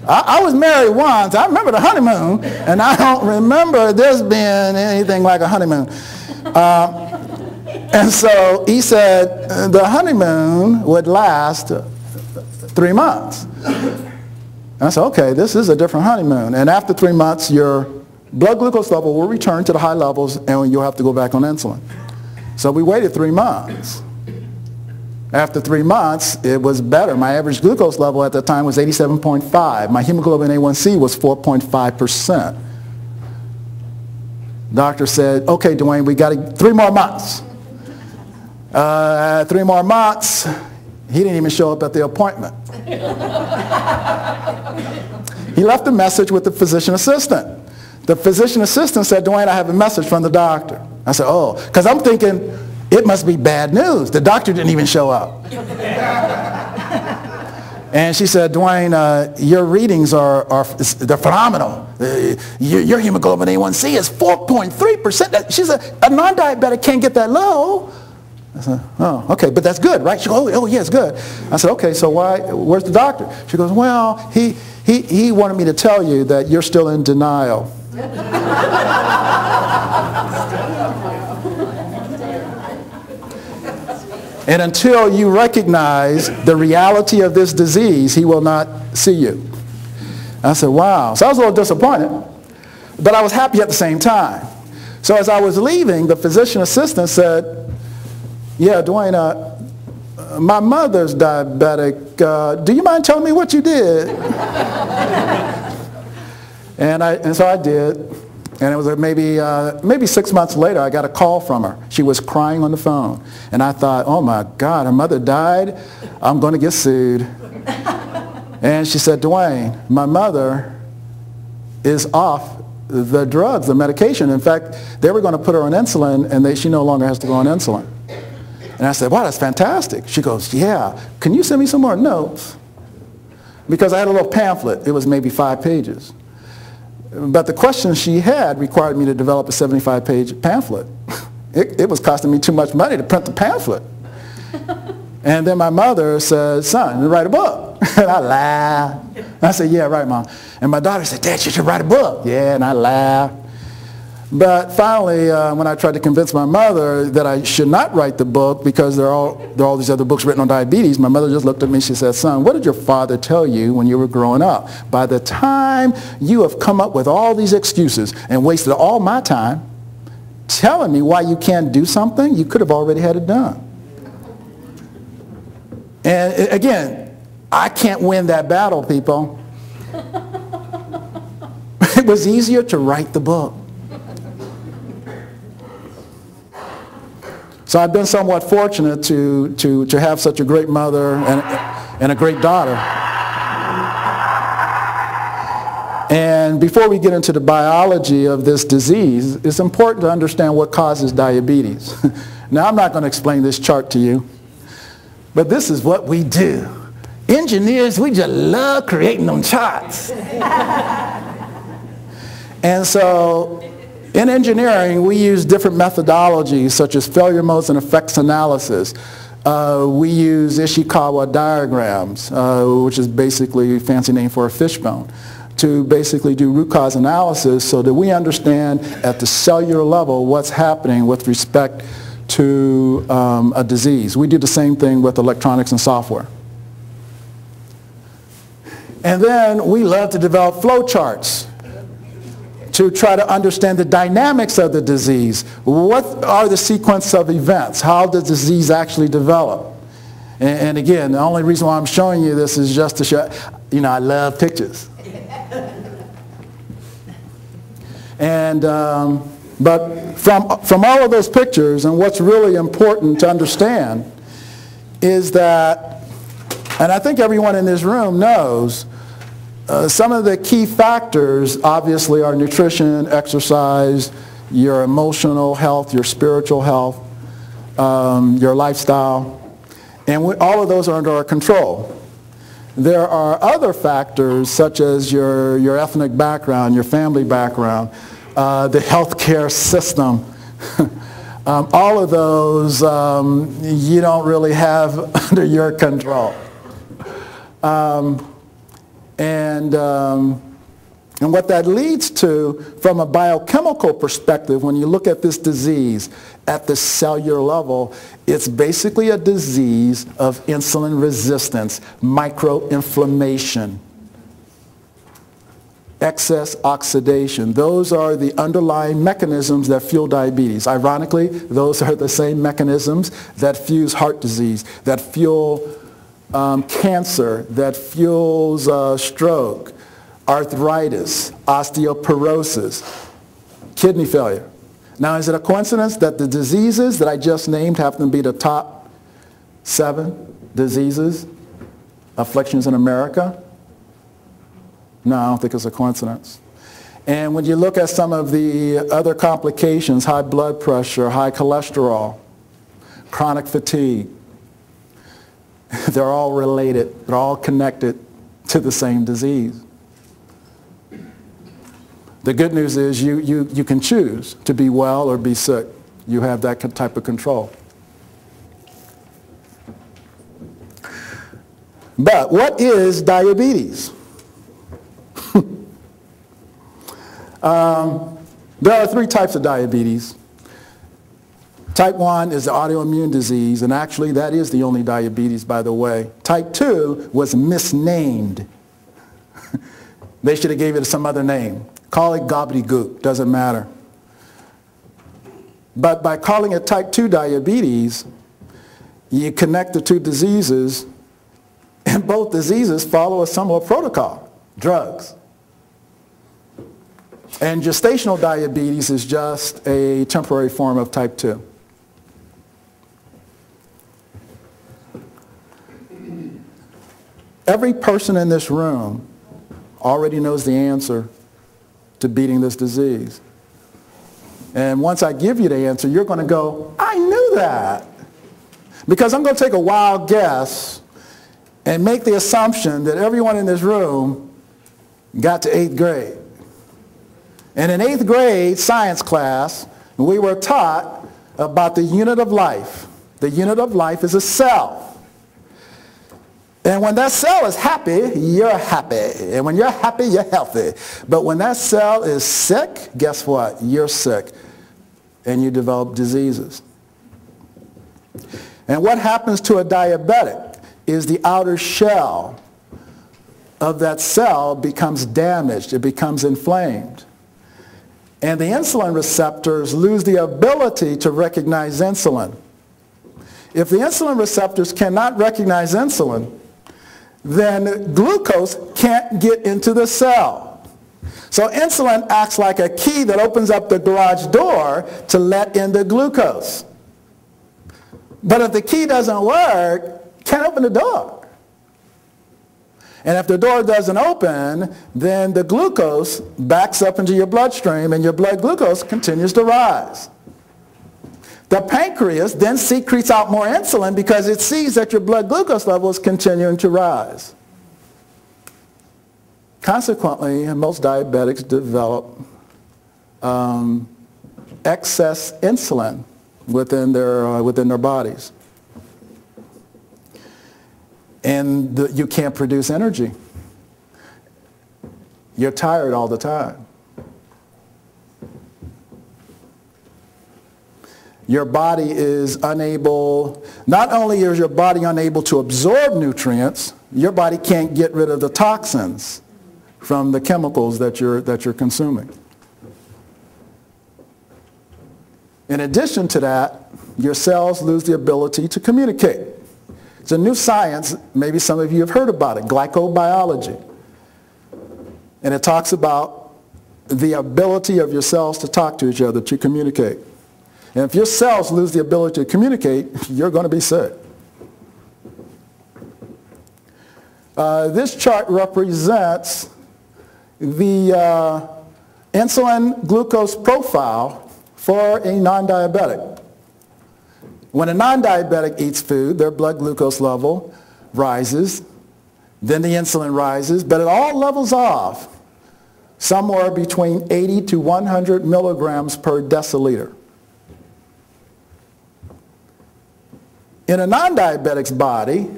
I was married once. I remember the honeymoon, and I don't remember this being anything like a honeymoon. And so he said the honeymoon would last 3 months. And I said, okay, this is a different honeymoon. And after 3 months, your blood glucose level will return to the high levels, and you'll have to go back on insulin. So we waited 3 months. After 3 months, it was better. My average glucose level at the time was 87.5. My hemoglobin A1C was 4.5%. Doctor said, okay, Dwayne, we got 3 more months. 3 more months, he didn't even show up at the appointment. He left a message with the physician assistant. The physician assistant said, Dwayne, I have a message from the doctor. I said, oh, because I'm thinking, it must be bad news. The doctor didn't even show up. And she said, Dwayne, your readings they're phenomenal. Your hemoglobin A1C is 4.3%. She said, a non-diabetic can't get that low. I said, oh, okay, but that's good, right? She goes, oh yeah, it's good. I said, okay, so where's the doctor? She goes, well, he wanted me to tell you that you're still in denial. And until you recognize the reality of this disease, he will not see you. I said, wow. So I was a little disappointed, but I was happy at the same time. So as I was leaving, the physician assistant said, yeah, Dwayne, my mother's diabetic. Do you mind telling me what you did? And so I did. And it was maybe 6 months later, I got a call from her. She was crying on the phone. And I thought, oh my God, her mother died. I'm going to get sued. And she said, Dwayne, my mother is off the drugs, the medication. In fact, they were going to put her on insulin, and she no longer has to go on insulin. And I said, wow, that's fantastic. She goes, yeah. Can you send me some more notes? Because I had a little pamphlet. It was maybe 5 pages. But the questions she had required me to develop a 75-page pamphlet. It was costing me too much money to print the pamphlet. And then my mother said, son, write a book. And I laughed. I said, yeah, right, Mom. And my daughter said, Dad, you should write a book. Yeah, and I laughed. But finally, when I tried to convince my mother that I should not write the book because there are all these other books written on diabetes, my mother just looked at me and she said, son, what did your father tell you when you were growing up? By the time you have come up with all these excuses and wasted all my time telling me why you can't do something, you could have already had it done. And again, I can't win that battle, people. It was easier to write the book. So I've been somewhat fortunate to have such a great mother and a great daughter. And before we get into the biology of this disease, it's important to understand what causes diabetes. Now, I'm not going to explain this chart to you, but this is what we do. Engineers, we just love creating them charts. And so in engineering, we use different methodologies such as failure modes and effects analysis. We use Ishikawa diagrams, which is basically a fancy name for a fishbone, to basically do root cause analysis so that we understand at the cellular level what's happening with respect to a disease. We do the same thing with electronics and software. And then we love to develop flow charts to try to understand the dynamics of the disease. What are the sequence of events? How does the disease actually develop? And again, the only reason why I'm showing you this is just to show, I love pictures. And, but from all of those pictures, and what's really important to understand is that, and I think everyone in this room knows, some of the key factors obviously are nutrition, exercise, your emotional health, your spiritual health, your lifestyle, and all of those are under our control. There are other factors such as your ethnic background, your family background, the healthcare system. All of those you don't really have under your control. And what that leads to, from a biochemical perspective, when you look at this disease at the cellular level, it's basically a disease of insulin resistance, microinflammation, excess oxidation. Those are the underlying mechanisms that fuel diabetes. Ironically, those are the same mechanisms that fuse heart disease, that fuel cancer, that fuels stroke, arthritis, osteoporosis, kidney failure. Now, is it a coincidence that the diseases that I just named happen to be the top 7 diseases, afflictions in America? No, I don't think it's a coincidence. And when you look at some of the other complications, high blood pressure, high cholesterol, chronic fatigue, they're all related, they're all connected to the same disease. The good news is you can choose to be well or be sick. You have that type of control. But what is diabetes? There are 3 types of diabetes. Type 1 is the autoimmune disease, and actually that is the only diabetes, by the way. Type 2 was misnamed. They should have gave it some other name. Call it gobbledygook, doesn't matter. But by calling it type 2 diabetes, you connect the 2 diseases, and both diseases follow a similar protocol, drugs. And gestational diabetes is just a temporary form of type 2. Every person in this room already knows the answer to beating this disease. And once I give you the answer, you're going to go, I knew that. Because I'm going to take a wild guess and make the assumption that everyone in this room got to 8th grade. And in 8th grade science class, we were taught about the unit of life. The unit of life is a cell. And when that cell is happy, you're happy. And when you're happy, you're healthy. But when that cell is sick, guess what? You're sick. And you develop diseases. And what happens to a diabetic is the outer shell of that cell becomes damaged. It becomes inflamed. And the insulin receptors lose the ability to recognize insulin. If the insulin receptors cannot recognize insulin, then glucose can't get into the cell. So insulin acts like a key that opens up the garage door to let in the glucose. But if the key doesn't work, can't open the door. And if the door doesn't open, then the glucose backs up into your bloodstream and your blood glucose continues to rise. The pancreas then secretes out more insulin because it sees that your blood glucose level is continuing to rise. Consequently, most diabetics develop excess insulin within their bodies. And you can't produce energy. You're tired all the time. Your body is unable, not only is your body unable to absorb nutrients, your body can't get rid of the toxins from the chemicals that you're consuming. In addition to that, your cells lose the ability to communicate. It's a new science, maybe some of you have heard about it, glycobiology. And it talks about the ability of your cells to talk to each other, to communicate. And if your cells lose the ability to communicate, you're going to be sick. This chart represents the insulin glucose profile for a non-diabetic. When a non-diabetic eats food, their blood glucose level rises, then the insulin rises, but it all levels off somewhere between 80 to 100 milligrams per deciliter. In a non-diabetic's body,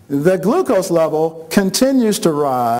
the glucose level continues to rise